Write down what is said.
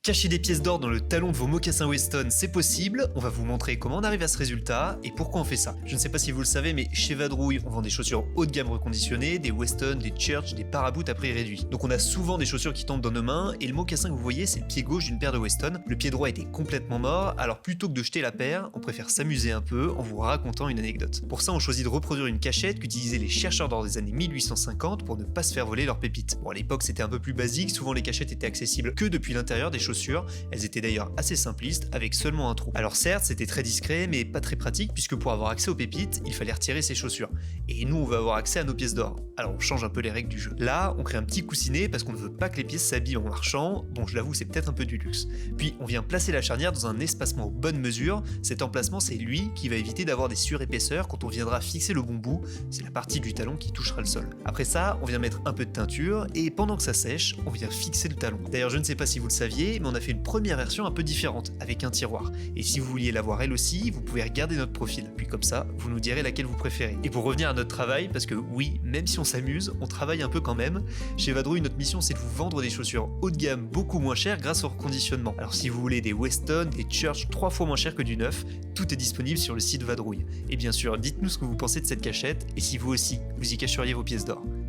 Cacher des pièces d'or dans le talon de vos mocassins Weston, c'est possible. On va vous montrer comment on arrive à ce résultat et pourquoi on fait ça. Je ne sais pas si vous le savez, mais chez Vadrouille, on vend des chaussures haut de gamme reconditionnées, des Weston, des Church, des Paraboot à prix réduit. Donc on a souvent des chaussures qui tombent dans nos mains et le mocassin que vous voyez, c'est le pied gauche d'une paire de Weston. Le pied droit était complètement mort, alors plutôt que de jeter la paire, on préfère s'amuser un peu en vous racontant une anecdote. Pour ça, on choisit de reproduire une cachette qu'utilisaient les chercheurs d'or des années 1850 pour ne pas se faire voler leurs pépites. Bon, à l'époque, c'était un peu plus basique, souvent les cachettes étaient accessibles que depuis l'intérieur des chaussures. Elles étaient d'ailleurs assez simplistes, avec seulement un trou. Alors certes, c'était très discret, mais pas très pratique, puisque pour avoir accès aux pépites, il fallait retirer ses chaussures. Et nous, on veut avoir accès à nos pièces d'or. Alors on change un peu les règles du jeu. Là, on crée un petit coussinet parce qu'on ne veut pas que les pièces s'abîment en marchant. Bon, je l'avoue, c'est peut-être un peu du luxe. Puis, on vient placer la charnière dans un espacement aux bonnes mesures. Cet emplacement, c'est lui qui va éviter d'avoir des surépaisseurs quand on viendra fixer le bon bout. C'est la partie du talon qui touchera le sol. Après ça, on vient mettre un peu de teinture, et pendant que ça sèche, on vient fixer le talon. D'ailleurs, je ne sais pas si vous le saviez, mais on a fait une première version un peu différente, avec un tiroir. Et si vous vouliez la voir elle aussi, vous pouvez regarder notre profil. Puis comme ça, vous nous direz laquelle vous préférez. Et pour revenir à notre travail, parce que oui, même si on s'amuse, on travaille un peu quand même. Chez Vadrouille, notre mission, c'est de vous vendre des chaussures haut de gamme beaucoup moins chères grâce au reconditionnement. Alors si vous voulez des Weston, des Church 3 fois moins chers que du neuf, tout est disponible sur le site Vadrouille. Et bien sûr, dites-nous ce que vous pensez de cette cachette, et si vous aussi, vous y cacheriez vos pièces d'or.